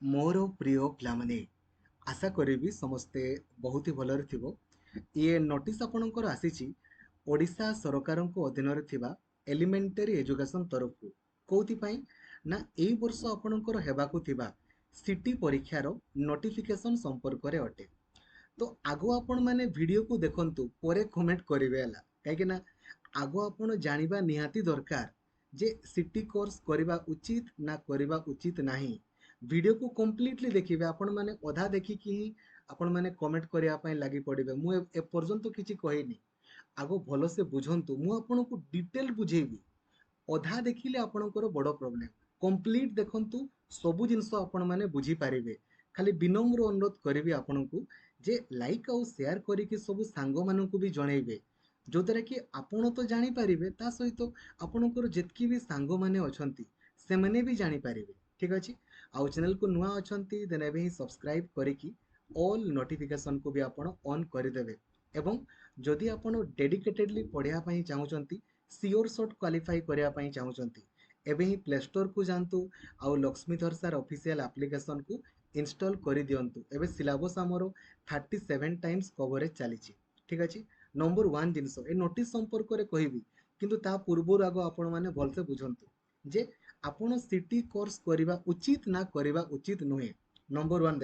मोर प्रिय पिलामाने आशा करी समस्ते बहुत ही भलरे थिबो। ये नोटिस आपणकर आसीची ओडिशा सरकार अधीन थिबा एलिमेंटरी एजुकेशन तरफ कौथि पई ना एई वर्ष आपणकर हेबाकु थिबा सिटी परीक्षार नोटिफिकेशन संपर्क रे अटे। तो आगो आपण माने वीडियो को देखंतु परे कमेंट करिवे हला काहे ना आगो आपण जानिबा निहाती दरकार जे सिटी कोर्स करिबा उचित ना करिबा उचित नाही। वीडियो को कंप्लीटली देखिबे आपण माने अधा देखि कि आपण माने कमेंट करिया पई लागि पड़िबे। मु ए पर्यंत किछि कहिनी आगो भलो से बुझंतु मु आपनको डिटेल बुझेबी। अधा देखिले आपणकर बड़ प्रोब्लेम कंप्लीट देखंतु सब जिंस आपण माने बुझी पारिबे। खाली विनम्र अनुरोध करिवि आपनकु जे लाइक आउ शेयर करिकि सब सांग मानकु भी जणेबे जो द्वारा कि आपण तो जानि पारिबे ता सहित आपणकर जेतकी भी सांग माने अछंती से माने भी जानि पारिबे। ठीक अछि। आउ चैनल को नुआ अछंती देन एबे ही सब्सक्राइब करिकि ऑल नोटिफिकेशन को भी आपण ऑन करि देबे। एवं जदि आपण डेडिकेटेडली पढिया पई चाहुचंती सियोर शॉट क्वालिफाई करिया पई चाहुचंती एबे ही प्ले स्टोर को जानतु आउ लक्ष्मीधर सर ऑफिशियल एप्लीकेशन को इंस्टॉल करि दियंतु। एबे सिलेबस हमरो 37 टाइम्स कवरेज चलीछि। ठीक अछि। नंबर 1 जिंस ए नोटिस संपर्क रे कहिबी किंतु ता पूर्व आगो आपण माने भलसे बुझंतु जे आपण सिटी कोर्स करिबा उचित ना करिबा उचित नुहे। नंबर 1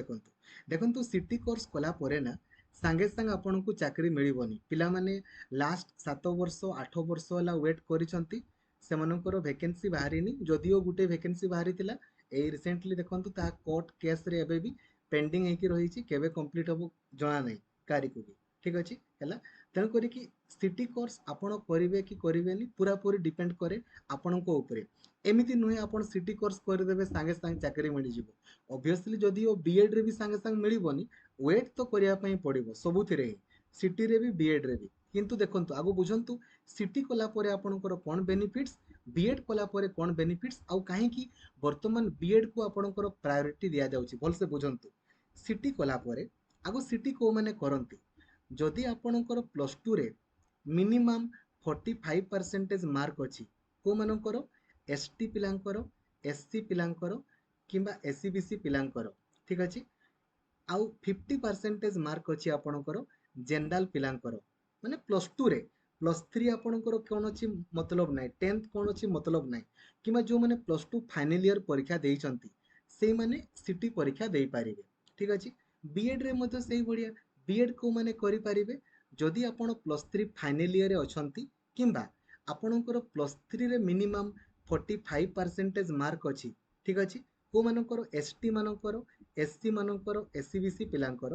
देखंतु सिटी कोर्स कला परे ना सांगे सांग आपन को चाकरी मिलिबनी। पिला माने लास्ट 7 वर्ष 8 वर्ष होला वेट करिसंती सेमानकर वैकेंसी बाहरिनी जदियो गुटे वैकेंसी बाहरी थिला ए रिसेंटली देखंतु ता कोर्ट केस रे एबे भी पेंडिंग हेकी रहिछि केबे कंप्लीट हबो जणा नै कारी को भी। ठीक अछि हैला तेन करी कि सिटी कोर्स आपण करिवे कि करिवेनी पूरा पूरी डिपेंड करे आपणको ऊपरे। एमिति नुहे आपण सिटी कोर्स कर देबे सांगे सांग चाकरी मिलि जिवो। ऑब्वियसली जदियो बीएड रे भी सांगे सांग मिलिबनी वेट तो करिया पई पड़िबो सबुथिरे ही सिटी रे भी बीएड रे भी। किंतु देखंतु आगो बुझंतु सिटी कला परे आपणकर कोन बेनिफिट्स बीएड कला परे कोन बेनिफिट्स आउ काहे कि वर्तमान बीएड को आपणकर प्रायोरिटी दिया जाउची भल से बुझंतु। सिटी कला परे आगो सिटी को माने करंती जदि आपणकर प्लस 2 रे मिनिमम 45% मार्क अछि को मानकर एसटी पिलांकर एससी पिलांकर किंबा एससीबीसी पिलांकर। ठीक अछि। आउ 50% मार्क अच्छी आपणकर जनरल पिलांकर माने प्लस 2 रे प्लस 3 आपणकर कोन अछि मतलब नै 10th कोन अछि मतलब नै किमा जो माने प्लस 2 फाइनल ईयर परीक्षा देइचंती से माने सिटी परीक्षा देई पारिबे। ठीक अछि। बीएड रे मते सेही बढ़िया बीएड को माने करि पारिबे जदि आपण प्लस 3 फाइनल ईयर रे अछंती किंबा आपणकर प्लस 3 रे मिनिमम 45% मार्क अछि। ठीक अछि। को मानकर एसटी मानकर एससी मानकर एससीबीसी पिलांकर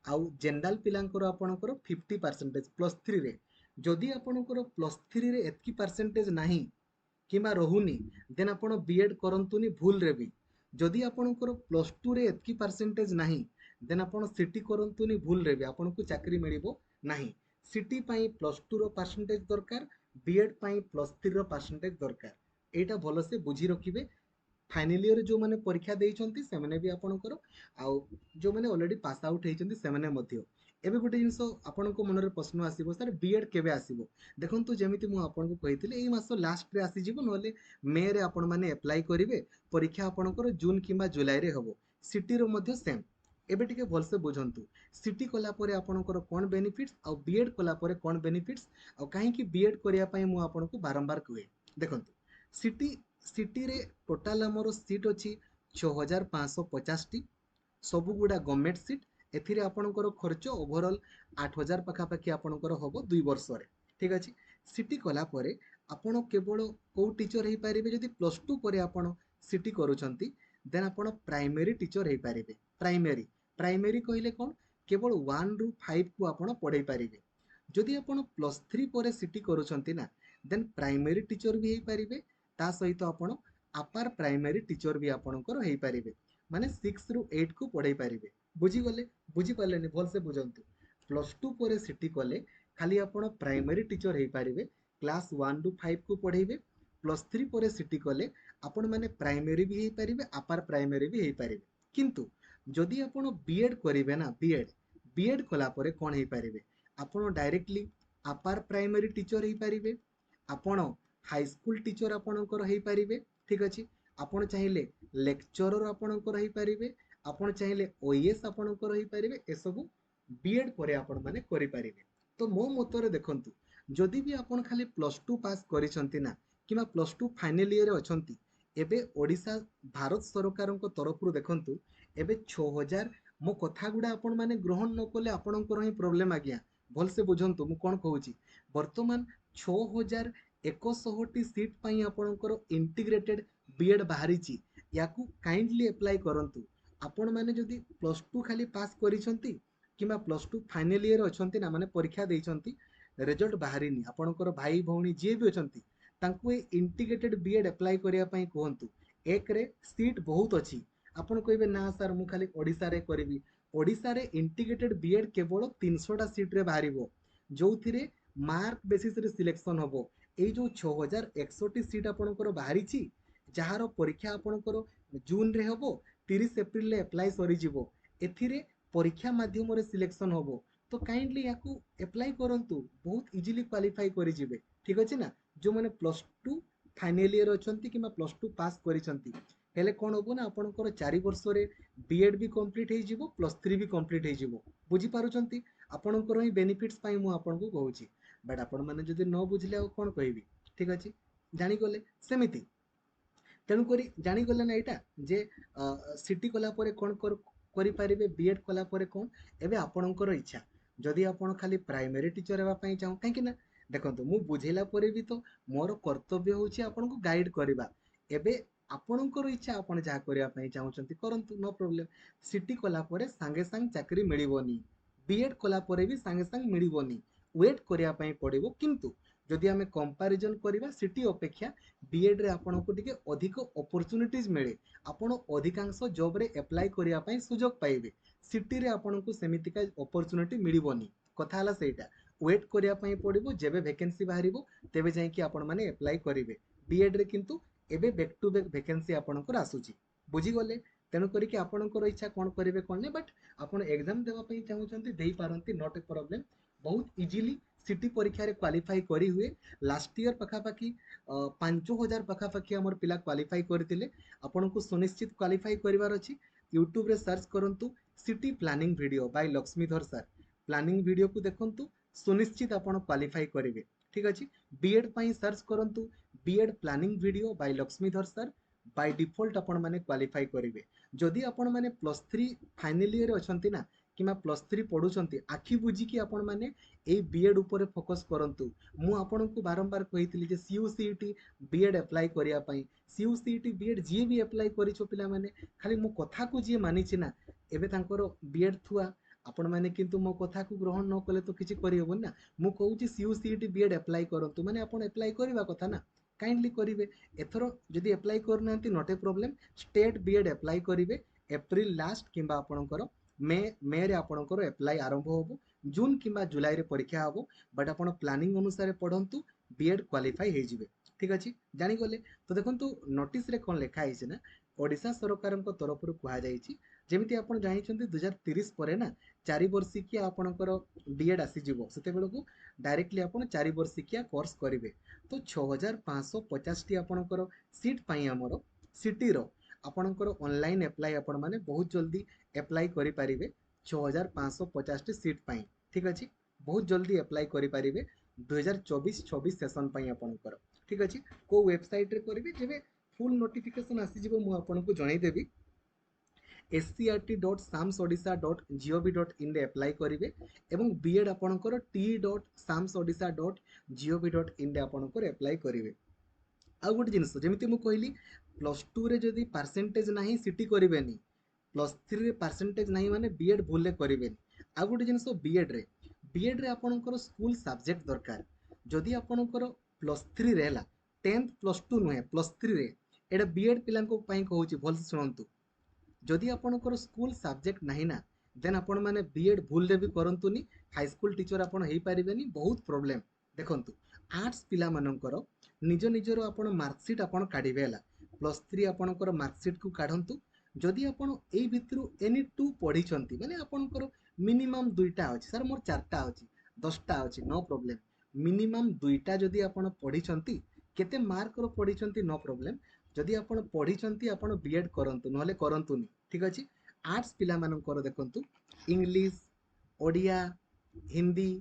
आउ जनरल पिलांकर आपणकर 50% प्लस 3 रे जदि आपणकर प्लस 3 रे एतकी परसेंटेज नाही किंबा रहुनी देन आपण बीएड करंतुनी भूल रे भी। जदि आपणकर प्लस 2 रे एतकी परसेंटेज नाही देन आपण सिटी करंतुनी भूल रे भी आपण को चाकरी मिलिबो नाही। सिटी पई प्लस 2 रो परसेंटेज दरकार बीएड पई प्लस 3 रो परसेंटेज दरकार। एटा भलो से बुझी रखिबे। फाइनल ईयर जो माने परीक्षा देइचंती से माने भी आपणकर आउ जो माने ऑलरेडी पास आउट हेइचंती से माने मध्य। एबे गुटे जिंस आपणको मन रे प्रश्न आसीबो सर बीएड केबे आसीबो देखंतु जेमिति मु आपणको कहितले एई मास लास्ट रे आसी जिवो नले मे रे आपण माने अप्लाई करिवे परीक्षा आपणकर जून किंबा जुलाई रे हबो। सिटी रो मध्य सेम। एबे टिके भलसे बुझंतु सिटी कला परे आपणकर कोन बेनिफिट्स आ बीएड कला परे कोन बेनिफिट्स आ काहे कि बीएड करिया पई मु आपणको बारंबार कहे। देखंतु सिटी सिटी रे टोटाल हमर सीट अछि 6550 टी सबु गुडा गवर्नमेंट सीट। एथिरे आपणकर खर्च ओवरऑल 8000 पाखापाखि आपणकर हबो 2 वर्ष रे। ठीक अछि। सिटी कला परे आपण केवल को टीचर हेइ पारिबे जदि प्लस 2 परे आपण सिटी करूचंती देन आपण प्राइमरी टीचर हेइ पारिबे। प्राइमरी प्राइमरी कहिले कोन केवल 1 रु 5 को आपण पढाई पारिबे। जदि आपण प्लस 3 परे सिटी करूचंती ना देन प्राइमरी टीचर भी हेइ पारिबे ता सहित आपण अपर प्राइमरी टीचर भी आपणकर हेइ पारिबे माने 6 रु 8 को पढाई पारिबे। बुझी गले बुझी पालेनी भल से बुझंतु प्लस 2 परे सिटी कले खाली आपण प्राइमरी टीचर हेइ पारिबे क्लास 1 रु 5 को पढाइबे। प्लस 3 परे सिटी कले आपण माने प्राइमरी भी हेइ पारिबे अपर प्राइमरी भी हेइ पारिबे। किंतु जदि आपण बीएड करिवे ना बीएड बीएड कला परे कोन हेइ पारिबे आपण डायरेक्टली अपर प्राइमरी टीचर हेइ पारिबे आपण हाई स्कूल टीचर आपणकर हेइ पारिबे। ठीक अछि। आपण चाहिले लेक्चरर आपणकर रही पारिबे, आपण चाहिले ओएस आपणकर रही पारिबे, ए सब बीएड परे आपण माने करि पारिबे। तो मो मतरे देखंतु जदि भी आपण खाली +2 पास करिसंती ना किमा +2 फाइनल ईयर अछंती, एबे ओडिशा भारत सरकार तरफ देखंतु एबे 6000 मो कथा गुडा आपण माने ग्रहण न कले आपणकर ही प्रॉब्लम आज्ञा भल से बुझंतु मु कोन कहूची। वर्तमान 6100 सीट पई आपणकर इंटीग्रेटेड बीएड बाहरीची, याकू काइंडली अप्लाई करंतु। आपण माने जदि +2 खाली पास करिसंती किमा +2 फाइनल ईयर अछंती ना माने परीक्षा देइसंती, रिजल्ट बाहरीनी, आपणकर भाई भौणी जे भी अछंती तांकू ए इंटीग्रेटेड बीएड अप्लाई करिया पई कहंतु। एक रे सीट बहुत अछि, आपण कहबे ना सर मु खाली ओडिसा रे करबी, ओडिसा रे इंटीग्रेटेड बीएड केवल 300 टा सीट रे बाहरिबो, जोथिरे मार्क बेसिस रे सिलेक्शन होबो। एई जो 6100 सीट आपणकर बाहरीची, जहार परीक्षा आपणकर जून रे होबो, 30 एप्रिल रे अप्लाई सरी जिवो, एथिरे परीक्षा माध्यम रे सिलेक्शन होबो। तो काइंडली याकू अप्लाई करंतु, बहुत इजीली क्वालिफाई करि जिवे। ठीक अछि ना, जो माने +2 फाइनल ईयर अछंती किमा +2 पास करिसंती, हेले कोन होबो ना आपणकर 4 वर्ष रे बीएड भी कंप्लीट हे जिवो, +3 भी कंप्लीट हे जिवो। बुझी पारुचंती, आपणकर ही बेनिफिट्स पई मु आपनको कहूची। बट आपण माने जदि न बुझले आ कोन कहबी। ठीक अछि, जानि गले सेमिति। तेणु करी जानि गले ना एटा जे सिटी कला परे कोन करि पारिबे, बीएड कला परे कोन, एबे आपणकर इच्छा। जदि आपण खाली प्राइमरी टीचर हेबा पई चाहू, काहे कि ना देखंतु मु बुझेला परे भी तो मोर कर्तव्य होची आपनको गाइड करबा। एबे आपणकर इच्छा, आपण जा करिया पई चाहूचंती करंतु, नो प्रॉब्लम। सिटी कला परे संगे संग चाकरी मिलिबोनी, बीएड कला परे भी संगे संग मिलिबोनी, वेट करिया पई पड़िबो। किंतु जदि आमे कंपैरिजन करिबा सिटी अपेक्षा बीएड रे आपनको टिके अधिक अपॉर्चुनिटीज मिले, आपण अधिकांश जॉब रे अप्लाई करिया पई सुजोग पाइबे। सिटी रे आपनको सेमिति का अपॉर्चुनिटी मिलिबोनी, कथा हला सेटा। वेट करिया पई पड़िबो, जेबे वैकेंसी बाहरिबो तेबे जाई कि आपण माने अप्लाई करिवे। बीएड रे किंतु एबे बैक टू बैक वैकेंसी आपणकर आसुची, बुझी गले। तेणु करी कि आपणकर इच्छा कोन करिवे कोन नै, बट आपण एग्जाम देबा पई चाहूचंती देई पारंती, नॉट ए प्रॉब्लम। बहुत इजीली सिटी परीक्षा रे क्वालिफाई करी हुए। लास्ट ईयर पाखापाखि 5000 पाखापाखि हमर पिला क्वालिफाई करथिले। आपनको सुनिश्चित क्वालिफाई करिवार अछि। यूट्यूब रे सर्च करंतु city planning video by Laxmidhar sir, planning video को देखंतु, सुनिश्चित आपण क्वालिफाई करिवे। ठीक अछि, बीएड पई सर्च करंतु B Ed planning video by Laxmidhar sir, by default आपण माने क्वालिफाई करिवे। जदि आपण माने +3 फाइनल ईयर अछंती ना किमा +3 पढुचंती, आखि बुझी कि आपण माने ए बीएड ऊपर फोकस करंतु। मु आपनको बारंबार कहितली जे सीयूसीईटी बीएड अप्लाई करिया पई, सीयूसीईटी बीएड जे भी अप्लाई करिछो पिला माने, खाली मो कथा को जे मानिछि ना, एबे तांकर बीएड थुआ, आपण माने किंतु मो कथा को ग्रहण न कले तो किछि करि होबो ना। मु कहूछि सीयूसीईटी बीएड अप्लाई करंतु, माने आपण अप्लाई करिवा कथा ना, काइंडली करिवे। एथरो जदि अप्लाई करनांती, not a problem, state B Ed apply करिवे। एप्रिल लास्ट किंबा आपणकर मे रे आपणकर अप्लाई आरंभ होबो, जून किंबा जुलाई रे परीक्षा हबो। बट आपण प्लानिंग अनुसार पढंतु, बीएड क्वालिफाई हे जिवे। ठीक अछि, जानि गले। तो देखंतु नोटिस रे कोन लेखा आइছে ना, ओडिशा सरकारक तरफ रु कुहा जाईछि, जेमिति आपण जानिछन्ती 2030 परे ना 4 वर्षिकिया आपणकर बीएड आसी जिवो, सेते बेलकु डायरेक्टली आपण 4 वर्षिकिया कोर्स करिवे। तो 6550 टी आपणकर सीट पई हमरो सिटी रो आपणकर ऑनलाइन अप्लाई आपण माने बहुत जल्दी अप्लाई करि पारिबे। 6550 टी सीट पई, ठीक अछि, बहुत जल्दी अप्लाई करि पारिबे 2024-26 सेशन पई आपणकर। ठीक अछि, को वेबसाइट रे करिवे, जेबे फुल नोटिफिकेशन आसी जिवो मु आपनको जणाई देबी। scrt.samsodisha.gov.in रे अप्लाई करिवे एवं बीएड आपणकर t.samsodisha.gov.in रे आपणकर अप्लाई करिवे। आ गोटे जिनिस जेमिति मु कहली, +2 रे जदि परसेंटेज नाही सिटी करिवेनी, +3 रे परसेंटेज नाही माने बीएड भूलले करिवेनी। आ गोटे जिनिस बीएड रे आपणकर स्कूल सब्जेक्ट दरकार। जदि आपणकर +3 रे हला, 10th +2 नुहे +3 रे, एटा बीएड पिलांको पई कहूची, भल से सुनंतु। जदि आपणकर स्कूल सब्जेक्ट नाही ना, देन आपण माने बीएड भूलले भी करंतुनी, हाई स्कूल टीचर आपण हेई पारिबेनी, बहुत प्रॉब्लम। देखंतु आर्ट्स पिला मानकर निज निजरो आपण मार्कशीट आपण काढिबे हला, +3 आपणकर मार्कशीट को काढंतु। जदि आपण एई भितरु एनी 2 पढिछंती, माने आपणकर मिनिमम 2टा अछि, सर मोर 4टा अछि, 10टा अछि, नो प्रॉब्लम। मिनिमम 2टा जदि आपण पढिछंती, केते मार्क रो पढिछंती, नो प्रॉब्लम। जदि आपण पढ़ी आपण बीएड करंतु नहले करंतुनी ठीक अछि। आर्ट्स पिला मानकर देखंतु English Odia Hindi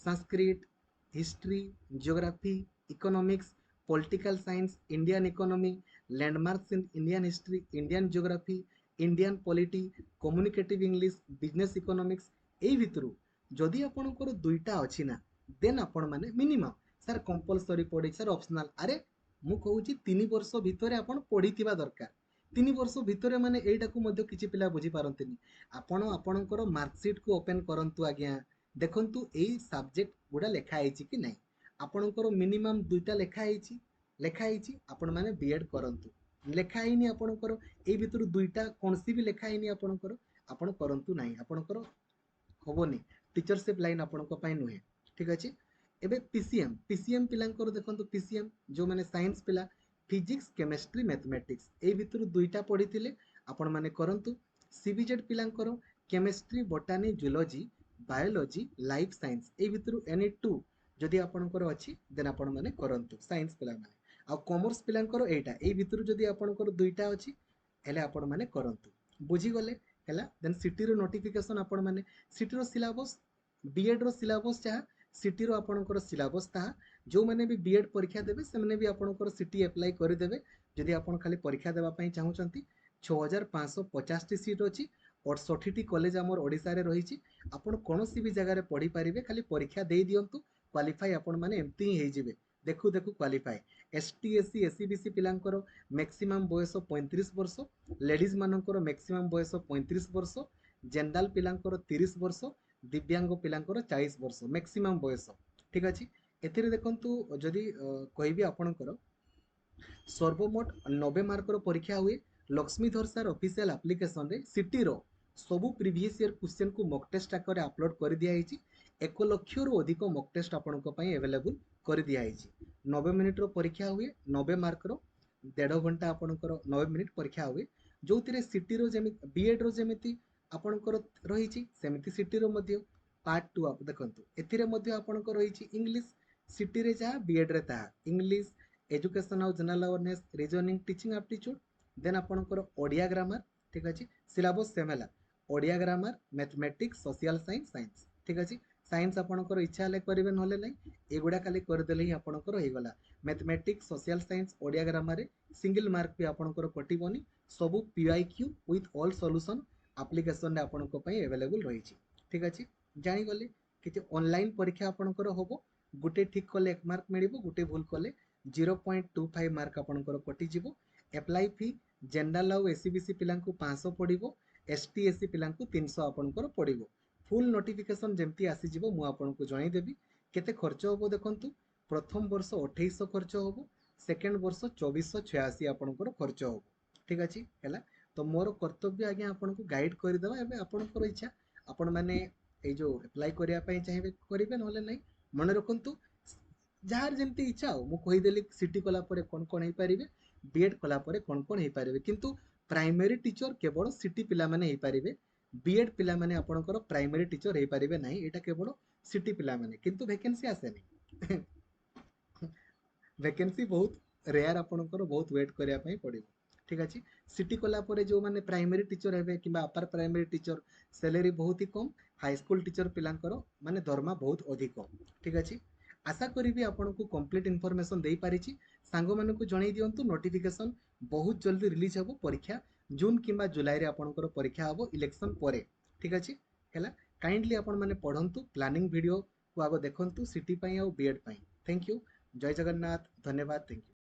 Sanskrit history geography economics political science Indian economy landmarks in Indian history Indian geography Indian polity communicative English business economics एई भितरु जदि आपणकर दुईटा अछि ना देन आपण माने मिनिमम सर कंपलसरी पढ़ी सर ऑप्शनल अरे मु कहूची 3 वर्ष भितर आपण पढ़ीथिबा दरकार 3 वर्ष भितर माने एइटाकू मध्य किछि पिला बुझी पारंतिनी आपण आपणकर मार्कशीट को ओपन करंतु आज्ञा देखंतु एई सब्जेक्ट गुडा लेखा आइछि कि नै आपणकर मिनिमम दुईटा लेखा आइछि आपण माने बीएड करंतु लेखा आइनी आपणकर एई भितरु दुईटा कोनसी भी लेखा आइनी आपणकर आपण करंतु नै आपणकर होबोनी टीचरशिप लाइन आपणक पई नुहे ठीक अछि। एबे पीसीएम पिलांकर देखंतु पीसीएम जो माने साइंस पिला फिजिक्स केमिस्ट्री मैथमेटिक्स ए भितरु दुईटा पढ़िथिले आपण माने करंतु। सीबीजेड पिलांकर chemistry botany zoology biology life science ए भितरु एनी टू जदि आपणकर अछि देन आपण माने करंतु साइंस पिला माने आ कॉमर्स पिलांकर एटा ए भितरु जदि आपणकर दुईटा अछि हेले आपण माने करंतु बुझी गले हैला। देन सिटी रो नोटिफिकेशन आपण माने सिटी रो सिलेबस बीएड रो सिलेबस जहा सिटी रो आपणकर सिलेबस ताहा जो माने भी बीएड परीक्षा देबे से माने भी आपणकर सिटी अप्लाई करि देबे जदि आपण खाली परीक्षा देबा पई चाहुचंती 6550 टी सीट अछि 68 टी कॉलेज हमर ओडिसा रे रहिछि आपण कोनोसी भी जगह रे पढ़ी परिबे खाली परीक्षा देई दियंतु क्वालिफाई आपण माने एम्ति ही हे जिवे देखु देखु क्वालिफाई। एसटी एससी एससीबीसी पिलांकर मैक्सिमम बयस 35 वर्ष लेडीज मानकर मैक्सिमम बयस 35 वर्ष जनरल पिलांकर 30 वर्ष दिव्यांग पिलांकर 40 वर्ष मैक्सिमम बयस ठीक अछि। एथिरे देखंतु जदि कहबी आपणकर सर्वमोट 90 मार्कर परीक्षा हुए लक्ष्मीधर सर ऑफिशियल एप्लिकेशन रे सिटी रो सबु प्रीवियस ईयर क्वेश्चन को मॉक टेस्ट आकर अपलोड कर दिया हिची 1 लाख रु अधिक मॉक टेस्ट आपनको पई अवेलेबल कर दिया हिची 90 मिनिट रो परीक्षा हुए 90 मार्क रो 1.5 घंटा आपणकर 90 मिनिट परीक्षा हुए जोतिरे सिटी रो जेमि बीएड रो जेमिति आपणकर रहिची सेमिति सिटी रो मध्ये पार्ट 2 आप देखंतु एथिरे मध्ये आपणकर रहिची इंग्लिश सिटी रे जा बीएड रे ता इंग्लिश एजुकेशन और general awareness reasoning teaching aptitude then आपणकर ओडिया ग्रामर ठीक अछि सिलेबस सेम हैला Odia grammar mathematics social science science ठीक अछि। साइंस आपणकर इच्छा ले करिवे नहले नै एगुडा खाली कर देले ही आपणकर होई गला mathematics social science Odia grammar रे सिंगल मार्क भी आपणकर कटिबोनी सबु PIQ with all solution application रे आपणको पई अवेलेबल रहिछि ठीक अछि। जानि गले कि ऑनलाइन परीक्षा आपणकर होबो गुटे ठीक कले 1 मार्क मिलिबो गुटे भूल कले 0.25 मार्क आपणकर कटि जिवो एप्लाई फी जनरल और एससीबीसी पिलांकु 500 पड़िबो एसटी एससी पिलांकु 300 आपणकर पड़िबो फुल नोटिफिकेशन जेमती आसी जिवो मु आपणकु जणाई देबी केते खर्च होबो देखंतु प्रथम वर्ष 2800 खर्च होबो सेकंड वर्ष 2486 आपणकर खर्च होबो ठीक अछि हैला। तो मोर कर्तव्य आज्ञा आपणकु गाइड करि देबा एबे आपणकर इच्छा आपण माने ए जो अप्लाई करिया पई चाहिबे करिवे नहले नै मन रखंतु जार जेमती इच्छा हो मु कहि देली सिटी कला परे कोन हे परिबे बीएड कला परे कोन हे परिबे किंतु प्राइमरी टीचर केवल सिटी पिला माने हे परिबे बीएड पिला माने आपणकर प्राइमरी टीचर हे परिबे नाही एटा केवल सिटी पिला माने किंतु वैकेंसी आसे नै वैकेंसी बहुत रेयर आपणकर बहुत वेट करिया पई पड़िबो ठीक अछि। सिटी कला परे जो माने प्राइमरी टीचर हेबे किबा अपर प्राइमरी टीचर सैलरी बहुत ही कम हाई स्कूल टीचर पिलांकर माने दरमा बहुत अधिक ठीक अछि। आशा करी आपको कंप्लीट इनफॉरमेशन दे पारिछि सांग मानकु जणाई दियंतु नोटिफिकेशन बहुत जल्दी रिलीज हबो परीक्षा जून किंबा जुलाई रे आपनकर परीक्षा हबो इलेक्शन परे ठीक अछि हैला। काइंडली आपण माने पढंतु प्लानिंग वीडियो को आगो देखंतु सिटी पई और बीएड पई थैंक यू जय जगन्नाथ धन्यवाद थैंक यू।